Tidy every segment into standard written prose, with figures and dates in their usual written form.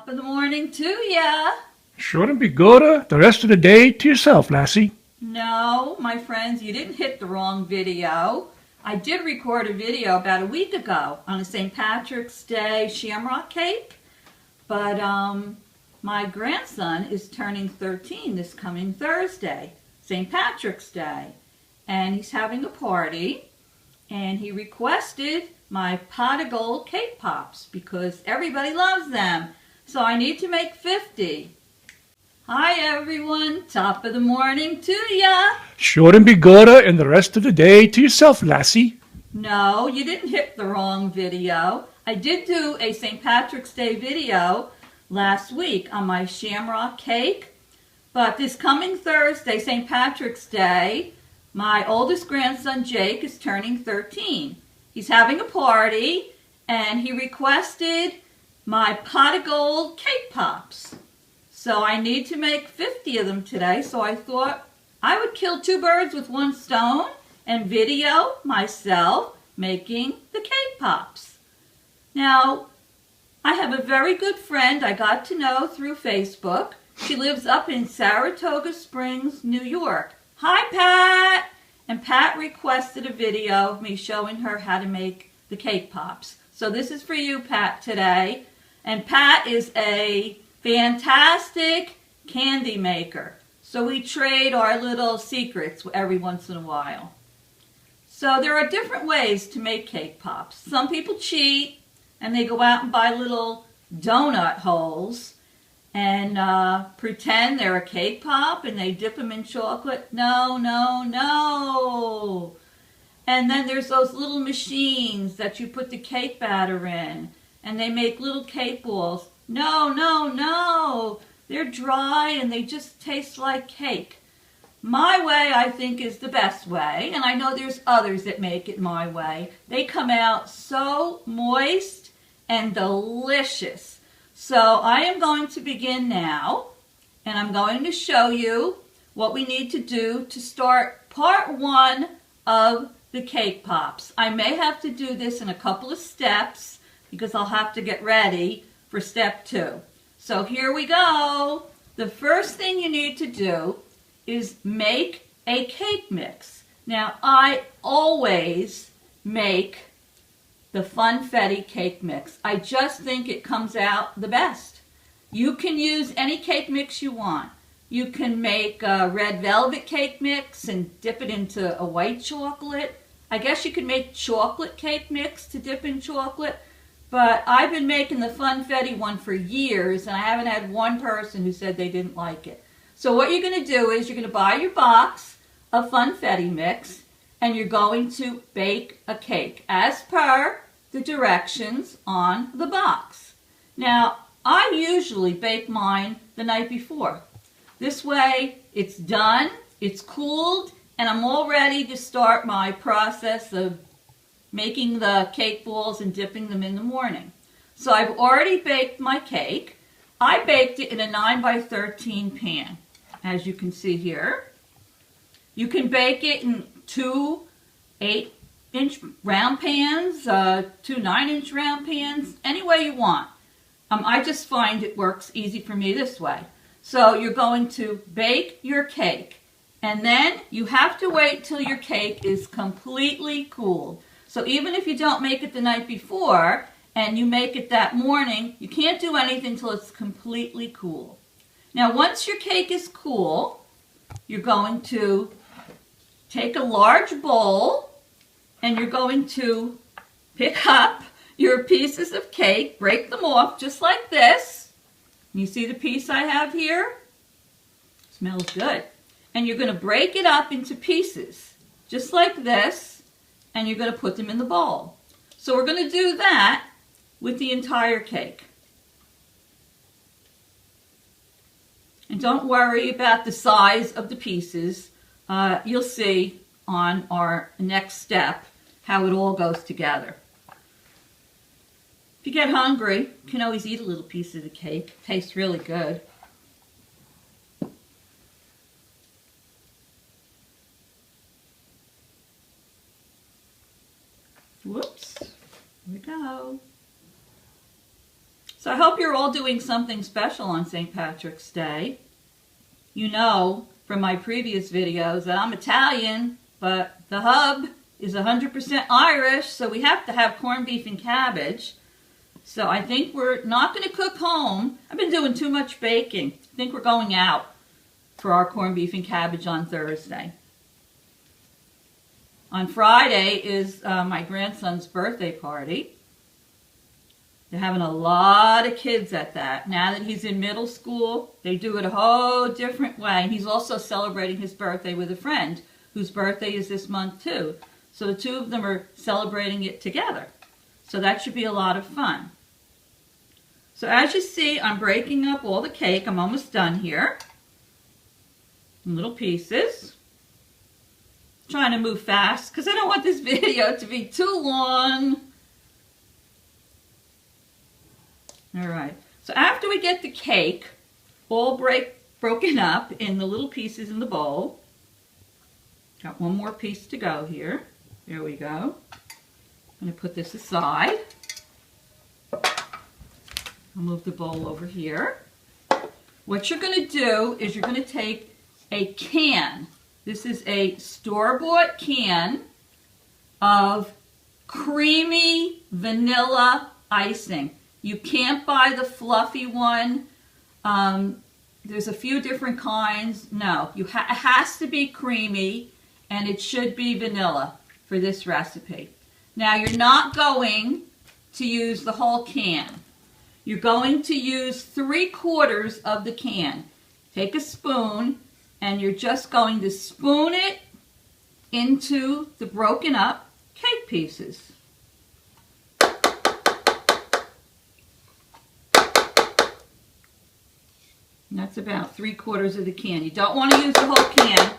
Top of the morning to ya. Shouldn't be good the rest of the day to yourself, lassie. No, my friends, you didn't hit the wrong video. I did record a video about a week ago on a St. Patrick's Day shamrock cake, but my grandson is turning 13 this coming Thursday, St. Patrick's Day, and he's having a party, and he requested my pot of gold cake pops because everybody loves them. So I need to make 50. Hi everyone, top of the morning to ya. Shouldn't be good in the rest of the day to yourself, lassie. No, you didn't hit the wrong video. I did do a St. Patrick's Day video last week on my shamrock cake, but this coming Thursday, St. Patrick's Day, my oldest grandson Jake is turning 13. He's having a party, and he requested my pot of gold cake pops. So I need to make 50 of them today, so I thought I would kill two birds with one stone and video myself making the cake pops. Now, I have a very good friend I got to know through Facebook. She lives up in Saratoga Springs, New York. Hi, Pat! And Pat requested a video of me showing her how to make the cake pops. So this is for you, Pat, today. And Pat is a fantastic candy maker. So we trade our little secrets every once in a while. So there are different ways to make cake pops. Some people cheat and they go out and buy little donut holes and pretend they're a cake pop and they dip them in chocolate. No, no, no. And then there's those little machines that you put the cake batter in and they make little cake balls. No, no, no. They're dry and they just taste like cake. My way, I think, is the best way, and I know there's others that make it my way. They come out so moist and delicious. So I am going to begin now, and I'm going to show you what we need to do to start part one of the cake pops. I may have to do this in a couple of steps because I'll have to get ready for step two. So here we go. The first thing you need to do is make a cake mix. Now, I always make the Funfetti cake mix. I just think it comes out the best. You can use any cake mix you want. You can make a red velvet cake mix and dip it into a white chocolate. I guess you could make chocolate cake mix to dip in chocolate, but I've been making the Funfetti one for years and I haven't had one person who said they didn't like it. So what you're going to do is you're going to buy your box of Funfetti mix and you're going to bake a cake as per the directions on the box. Now, I usually bake mine the night before. This way, it's done, it's cooled, and I'm all ready to start my process of making the cake balls and dipping them in the morning. So I've already baked my cake. I baked it in a 9x13 pan, as you can see here. You can bake it in two 8-inch round pans, two 9-inch round pans, any way you want. I just find it works easy for me this way. So you're going to bake your cake, and then you have to wait till your cake is completely cooled. So even if you don't make it the night before, and you make it that morning, you can't do anything until it's completely cool. Now once your cake is cool, you're going to take a large bowl and you're going to pick up your pieces of cake, break them off just like this. You see the piece I have here? Smells good. And you're going to break it up into pieces just like this, and you're going to put them in the bowl. So we're going to do that with the entire cake. And don't worry about the size of the pieces. You'll see on our next step how it all goes together. If you get hungry, you can always eat a little piece of the cake. It tastes really good. Whoops. Here we go. So I hope you're all doing something special on St. Patrick's Day. You know from my previous videos that I'm Italian, but the hub is 100% Irish, so we have to have corned beef and cabbage. So I think we're not going to cook home. I've been doing too much baking. I think we're going out for our corned beef and cabbage on Thursday. On Friday is my grandson's birthday party. They're having a lot of kids at that. Now that he's in middle school, they do it a whole different way. And he's also celebrating his birthday with a friend whose birthday is this month too. So the two of them are celebrating it together. So that should be a lot of fun. So as you see, I'm breaking up all the cake. I'm almost done here. In little pieces. Trying to move fast because I don't want this video to be too long. Alright, so after we get the cake all broken up in the little pieces in the bowl, got one more piece to go here. There we go. I'm going to put this aside. I'll move the bowl over here. What you're going to do is you're going to take a can. This is a store-bought can of creamy vanilla icing. You can't buy the fluffy one. There's a few different kinds. No, it has to be creamy, and it should be vanilla for this recipe. Now, you're not going to use the whole can. You're going to use 3/4 of the can. Take a spoon, and you're just going to spoon it into the broken up cake pieces. And that's about 3/4 of the can. You don't want to use the whole can.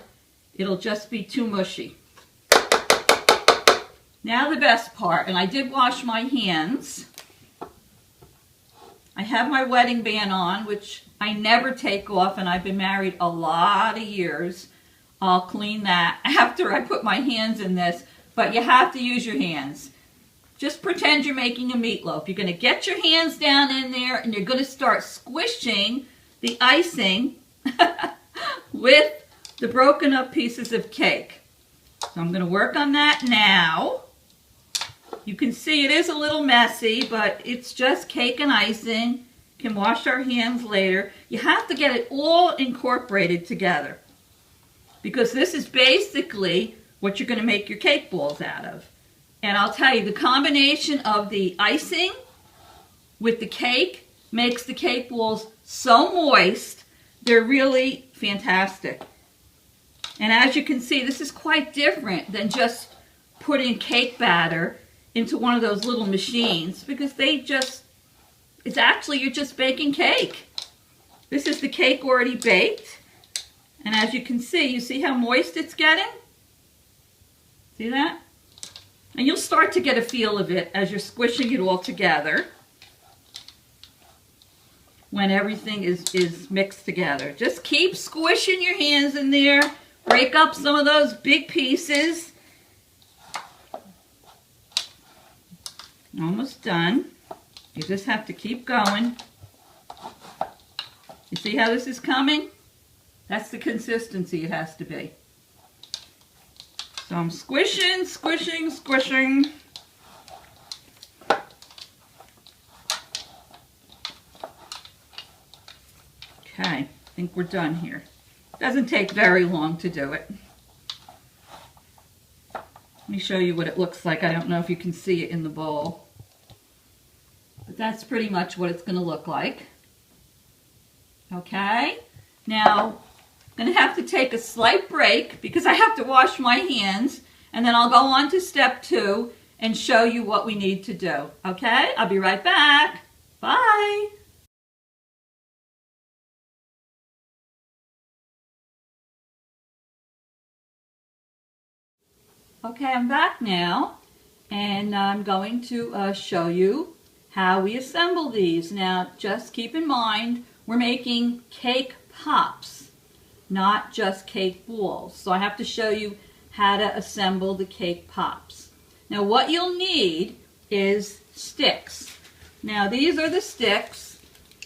It'll just be too mushy. Now the best part, and I did wash my hands. I have my wedding band on, which I never take off, and I've been married a lot of years. I'll clean that after I put my hands in this, but you have to use your hands. Just pretend you're making a meatloaf. You're going to get your hands down in there, and you're going to start squishing the icing with the broken up pieces of cake. So I'm going to work on that now. You can see it is a little messy, but it's just cake and icing. Can wash our hands later. You have to get it all incorporated together because this is basically what you're going to make your cake balls out of. And I'll tell you, the combination of the icing with the cake makes the cake balls so moist. They're really fantastic. And as you can see, this is quite different than just putting cake batter into one of those little machines because it's actually, you're just baking cake. This is the cake already baked. And as you can see, you see how moist it's getting? See that? And you'll start to get a feel of it as you're squishing it all together when everything is mixed together. Just keep squishing your hands in there. Break up some of those big pieces. Almost done. You just have to keep going. You see how this is coming? That's the consistency it has to be. So I'm squishing, squishing, squishing. Okay, I think we're done here. Doesn't take very long to do it. Let me show you what it looks like. I don't know if you can see it in the bowl. But that's pretty much what it's going to look like. Okay, now I'm going to have to take a slight break because I have to wash my hands, and then I'll go on to step 2 and show you what we need to do. Okay, I'll be right back. Bye. Okay, I'm back now, and I'm going to show you how we assemble these. Now, just keep in mind, we're making cake pops, not just cake balls. So I have to show you how to assemble the cake pops. Now, what you'll need is sticks. Now these are the sticks.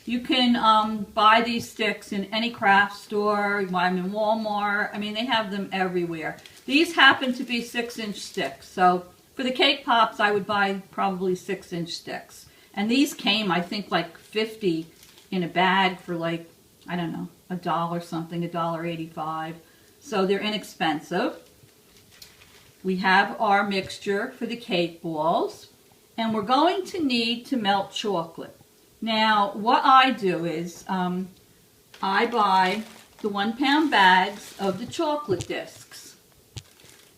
You can buy these sticks in any craft store. You buy them in Walmart. I mean, they have them everywhere. These happen to be 6-inch sticks. So for the cake pops, I would buy probably 6-inch sticks. And these came, I think, like 50 in a bag for like, I don't know, $1 something, $1.85. So they're inexpensive. We have our mixture for the cake balls. And we're going to need to melt chocolate. Now, what I do is I buy the 1-pound bags of the chocolate discs.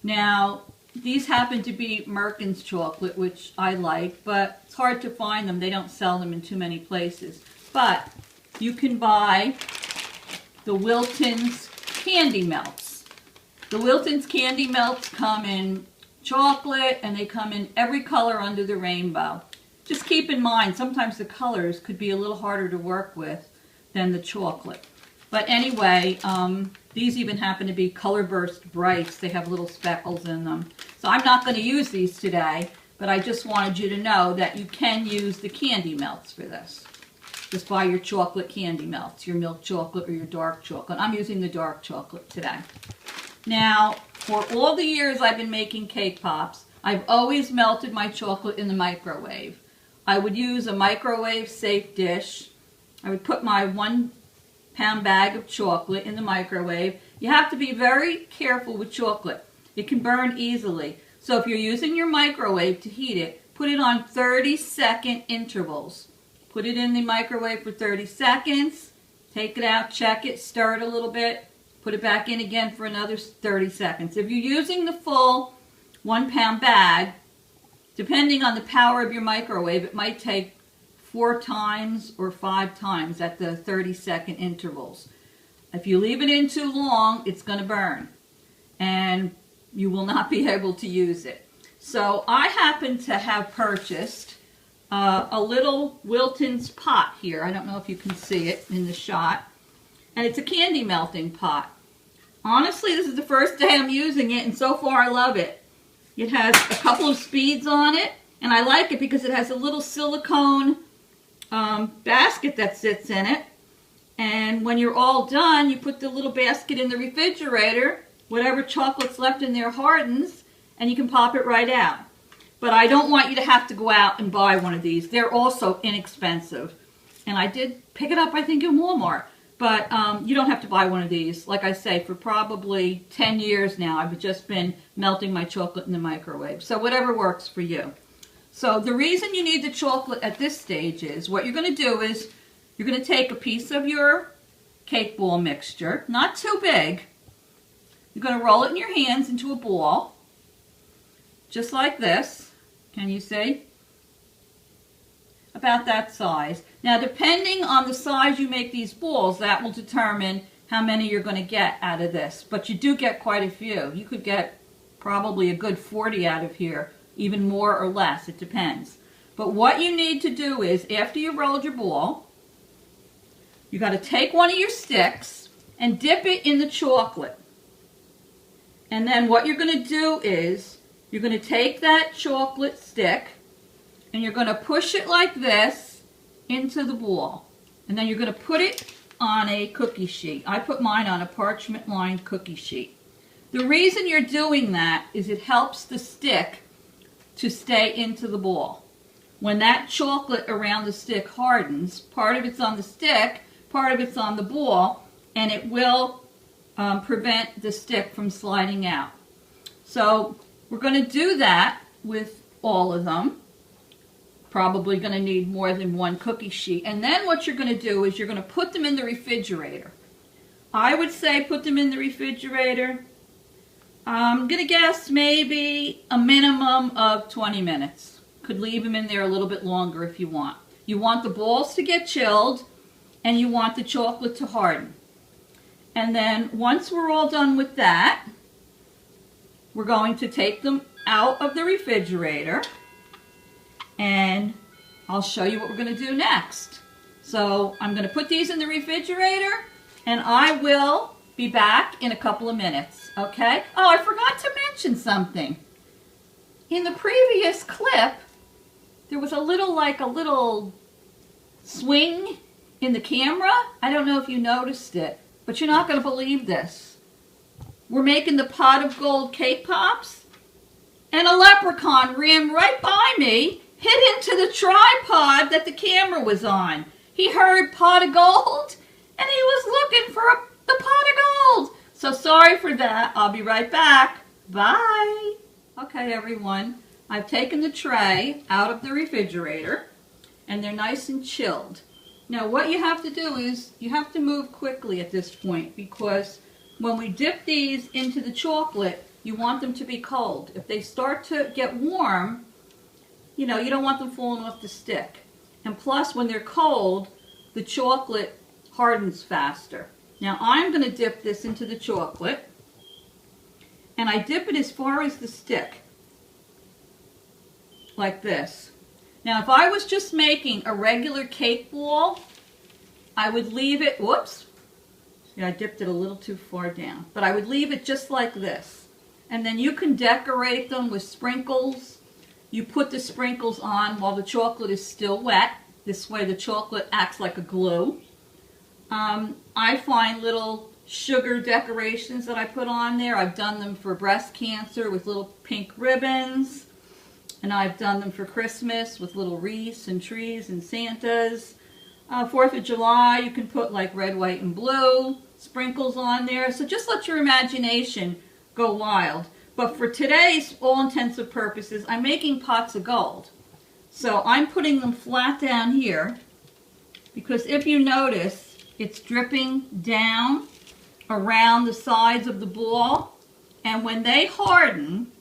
Now, these happen to be Merkin's chocolate, which I like, but it's hard to find them. They don't sell them in too many places. But you can buy the Wilton's Candy Melts. The Wilton's Candy Melts come in chocolate, and they come in every color under the rainbow. Just keep in mind, sometimes the colors could be a little harder to work with than the chocolate. But anyway, these even happen to be Color Burst Brights. They have little speckles in them. So I'm not going to use these today, but I just wanted you to know that you can use the candy melts for this. Just buy your chocolate candy melts, your milk chocolate or your dark chocolate. I'm using the dark chocolate today. Now, for all the years I've been making cake pops, I've always melted my chocolate in the microwave. I would use a microwave safe dish. I would put my 1-pound bag of chocolate in the microwave. You have to be very careful with chocolate. It can burn easily. So if you're using your microwave to heat it, put it on 30-second intervals. Put it in the microwave for 30 seconds. Take it out, check it, stir it a little bit. Put it back in again for another 30 seconds. If you're using the full 1-pound bag, depending on the power of your microwave, it might take 4 times or 5 times at the 30-second intervals. If you leave it in too long, it's going to burn, and you will not be able to use it. So I happen to have purchased a little Wilton's pot here. I don't know if you can see it in the shot. And it's a candy melting pot. Honestly, this is the first day I'm using it, and so far I love it. It has a couple of speeds on it, and I like it because it has a little silicone basket that sits in it. And when you're all done, you put the little basket in the refrigerator. Whatever chocolate's left in there hardens, and you can pop it right out. But I don't want you to have to go out and buy one of these. They're also inexpensive. And I did pick it up, I think, in Walmart. But you don't have to buy one of these. Like I say, for probably 10 years now, I've just been melting my chocolate in the microwave. So whatever works for you. So the reason you need the chocolate at this stage is, what you're going to do is, you're going to take a piece of your cake ball mixture, not too big. You're going to roll it in your hands into a ball, just like this. Can you see? About that size. Now, depending on the size you make these balls, that will determine how many you're going to get out of this. But you do get quite a few. You could get probably a good 40 out of here, even more or less. It depends. But what you need to do is, after you rolled your ball, you got to take one of your sticks and dip it in the chocolate. And then what you're going to do is, you're going to take that chocolate stick and you're going to push it like this into the ball. And then you're going to put it on a cookie sheet. I put mine on a parchment-lined cookie sheet. The reason you're doing that is it helps the stick to stay into the ball. When that chocolate around the stick hardens, part of it's on the stick, part of it's on the ball, and it will prevent the stick from sliding out. So we're going to do that with all of them. Probably going to need more than one cookie sheet. And then what you're going to do is you're going to put them in the refrigerator. I would say put them in the refrigerator. I'm going to guess maybe a minimum of 20 minutes. Could leave them in there a little bit longer if you want. You want the balls to get chilled and you want the chocolate to harden. And then once we're all done with that, we're going to take them out of the refrigerator. And I'll show you what we're going to do next. So I'm going to put these in the refrigerator, and I will be back in a couple of minutes, okay? Oh, I forgot to mention something. In the previous clip, there was a little swing in the camera. I don't know if you noticed it, but you're not going to believe this. We're making the pot of gold cake pops, and a leprechaun ran right by me, hit into the tripod that the camera was on. He heard pot of gold, and he was looking for the pot of gold. So sorry for that. I'll be right back. Bye. Okay, everyone. I've taken the tray out of the refrigerator, and they're nice and chilled. Now, what you have to do is you have to move quickly at this point, because when we dip these into the chocolate, you want them to be cold. If they start to get warm, you don't want them falling off the stick. And plus, when they're cold, the chocolate hardens faster. Now, I'm going to dip this into the chocolate, and I dip it as far as the stick, like this. Now, if I was just making a regular cake ball, I would leave it, whoops, I dipped it a little too far down, but I would leave it just like this. And then you can decorate them with sprinkles. You put the sprinkles on while the chocolate is still wet. This way the chocolate acts like a glue. I find little sugar decorations that I put on there. I've done them for breast cancer with little pink ribbons. And I've done them for Christmas with little wreaths and trees and Santas. 4th of July, you can put like red, white, and blue sprinkles on there. So just let your imagination go wild. But for today's all intents and purposes, I'm making pots of gold. So I'm putting them flat down here, because if you notice, it's dripping down around the sides of the ball. And when they harden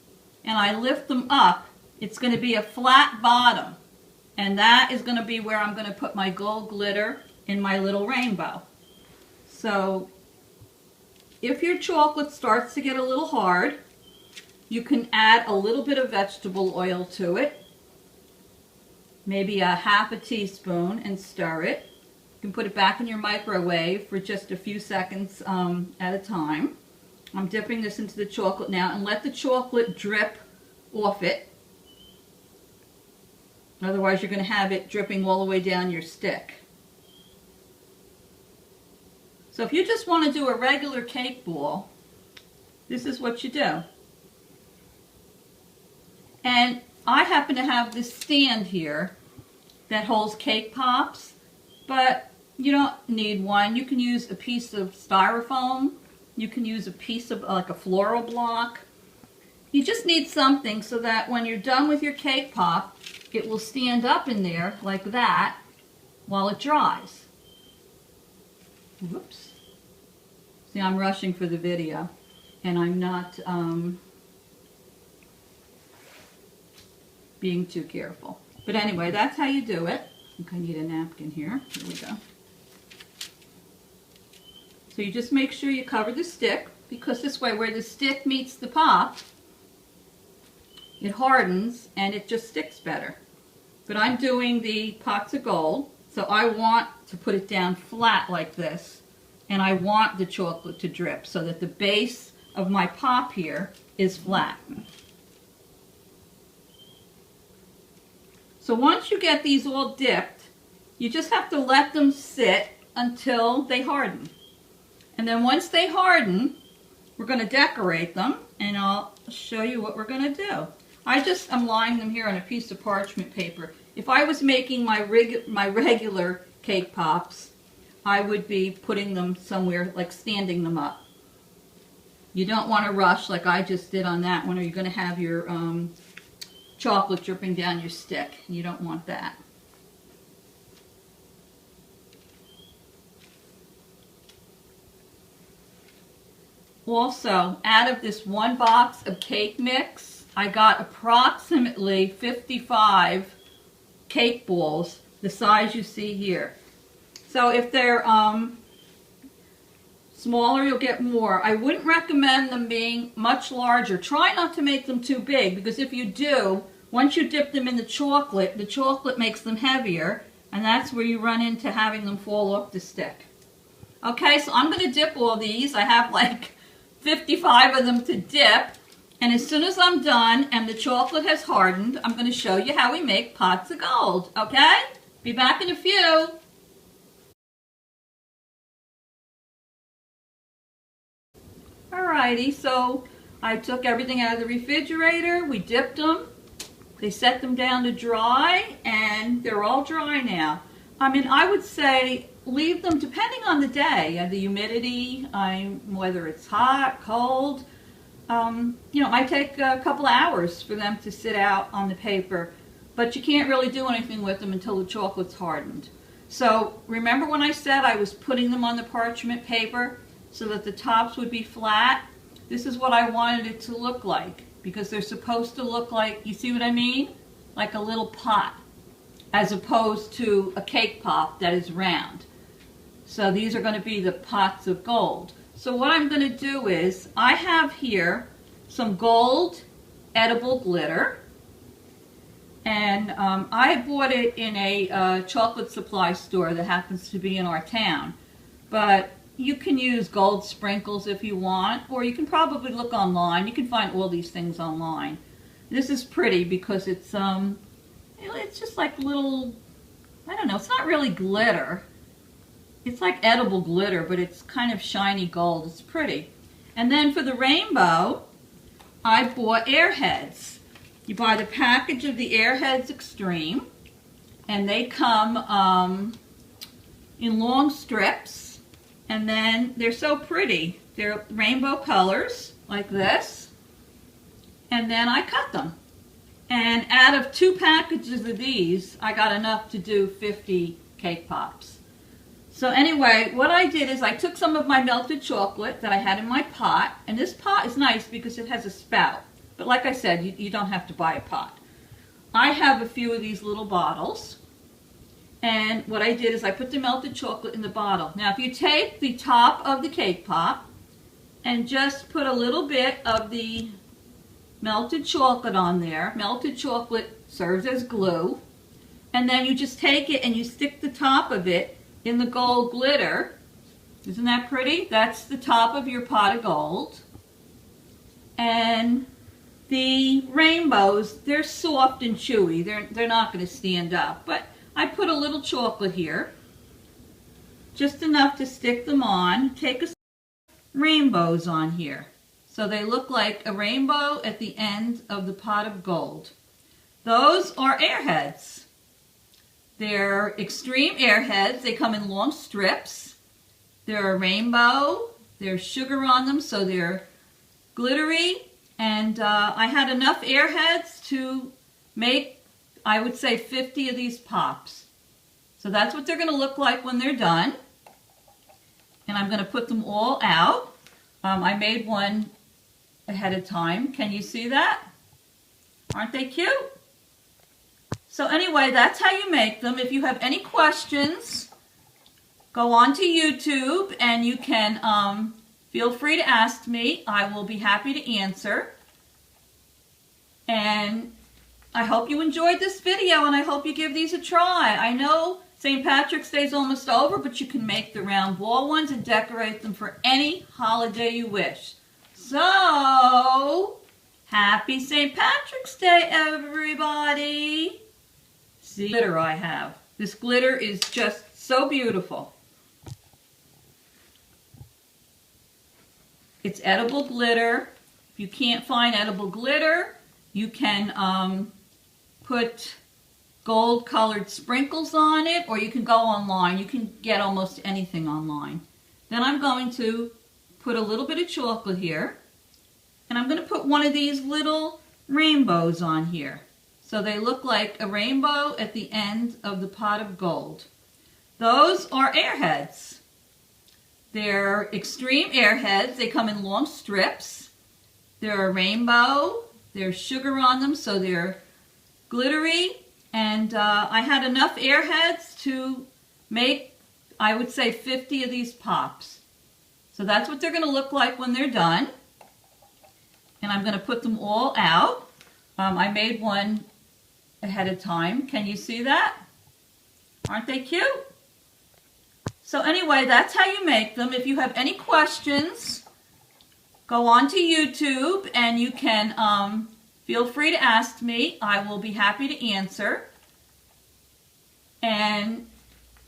and I lift them up, it's going to be a flat bottom. And that is going to be where I'm going to put my gold glitter in my little rainbow. So if your chocolate starts to get a little hard, you can add a little bit of vegetable oil to it. Maybe a half a teaspoon, and stir it. You can put it back in your microwave for just a few seconds at a time. I'm dipping this into the chocolate now, and let the chocolate drip off it. Otherwise, you're going to have it dripping all the way down your stick. So if you just want to do a regular cake ball, this is what you do. And I happen to have this stand here that holds cake pops, but you don't need one. You can use a piece of styrofoam. You can use a piece of like a floral block. You just need something so that when you're done with your cake pop, it will stand up in there like that while it dries. Whoops. See, I'm rushing for the video, and I'm not being too careful. But anyway, that's how you do it. I think I need a napkin here. Here we go. So you just make sure you cover the stick, because this way where the stick meets the pop, it hardens and it just sticks better. But I'm doing the pots of gold, so I want to put it down flat like this, and I want the chocolate to drip so that the base of my pop here is flat. So once you get these all dipped, you just have to let them sit until they harden. And then once they harden, we're going to decorate them, and I'll show you what we're going to do. I'm lying them here on a piece of parchment paper. If I was making my regular cake pops, I would be putting them somewhere, like standing them up. You don't want to rush like I just did on that one, or you're going to have your chocolate dripping down your stick. You don't want that. Also, out of this one box of cake mix, I got approximately 55 cake balls, the size you see here. So if they're smaller, you'll get more. I wouldn't recommend them being much larger. Try not to make them too big, because if you do, once you dip them in the chocolate makes them heavier, and that's where you run into having them fall off the stick. Okay, so I'm going to dip all these. I have like 55 of them to dip, And as soon as I'm done and the chocolate has hardened, I'm going to show you how we make pots of gold, okay? Be back in a few. Alrighty, so I took everything out of the refrigerator, we dipped them, they set them down to dry, and they're all dry now. I mean, I would say leave them, depending on the day, the humidity, whether it's hot, cold. You know, it might take a couple hours for them to sit out on the paper, but you can't really do anything with them until the chocolate's hardened. So remember when I said I was putting them on the parchment paper so that the tops would be flat? This is what I wanted it to look like, because they're supposed to look like, you see what I mean? Like a little pot, as opposed to a cake pop that is round. So these are going to be the pots of gold. So what I'm going to do is, I have here some gold edible glitter, and I bought it in a chocolate supply store that happens to be in our town. But you can use gold sprinkles if you want, or you can probably look online. You can find all these things online. This is pretty because it's just like little, I don't know, it's not really glitter. It's like edible glitter, but it's kind of shiny gold. It's pretty. And then for the rainbow, I bought airheads. You buy the package of the Airheads Extreme, and they come in long strips, and then they're so pretty. They're rainbow colors, like this, and then I cut them. And out of 2 packages of these, I got enough to do 50 cake pops. So anyway, what I did is I took some of my melted chocolate that I had in my pot, and this pot is nice because it has a spout. But like I said, you don't have to buy a pot. I have a few of these little bottles, and what I did is I put the melted chocolate in the bottle. Now if you take the top of the cake pop and just put a little bit of the melted chocolate on there, melted chocolate serves as glue, and then you just take it and you stick the top of it in the gold glitter. Isn't that pretty? That's the top of your pot of gold. And the rainbows, they're soft and chewy. They're not going to stand up. But I put a little chocolate here, just enough to stick them on. Take a rainbows on here. So they look like a rainbow at the end of the pot of gold. Those are airheads. They're extreme airheads. They come in long strips. They're a rainbow. There's sugar on them, so they're glittery. And I had enough airheads to make, I would say, 50 of these pops. So that's what they're going to look like when they're done. And I'm going to put them all out. I made one ahead of time. Can you see that? Aren't they cute? So anyway, that's how you make them. If you have any questions, go on to YouTube and you can feel free to ask me. I will be happy to answer. And I hope you enjoyed this video, and I hope you give these a try. I know St. Patrick's Day is almost over, but you can make the round ball ones and decorate them for any holiday you wish. So, happy St. Patrick's Day, everybody! See the glitter I have. This glitter is just so beautiful. It's edible glitter. If you can't find edible glitter, you can put gold colored sprinkles on it, or you can go online. You can get almost anything online. Then I'm going to put a little bit of chocolate here, and I'm going to put one of these little rainbows on here. So they look like a rainbow at the end of the pot of gold. Those are airheads. They're extreme airheads. They come in long strips. They're a rainbow. There's sugar on them, so they're glittery. And I had enough airheads to make, I would say, 50 of these pops. So that's what they're going to look like when they're done. And I'm going to put them all out. I made one ahead of time. Can you see that? Aren't they cute? So anyway, that's how you make them. If you have any questions, go on to YouTube and you can feel free to ask me. I will be happy to answer. And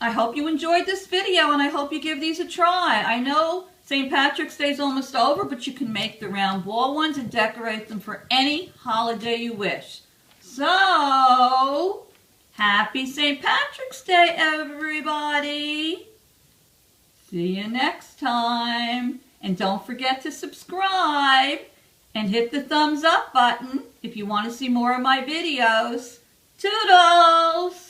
I hope you enjoyed this video and I hope you give these a try. I know St. Patrick's Day is almost over, but you can make the round ball ones and decorate them for any holiday you wish. So, happy St. Patrick's Day, everybody! See you next time. And don't forget to subscribe and hit the thumbs up button if you want to see more of my videos. Toodles!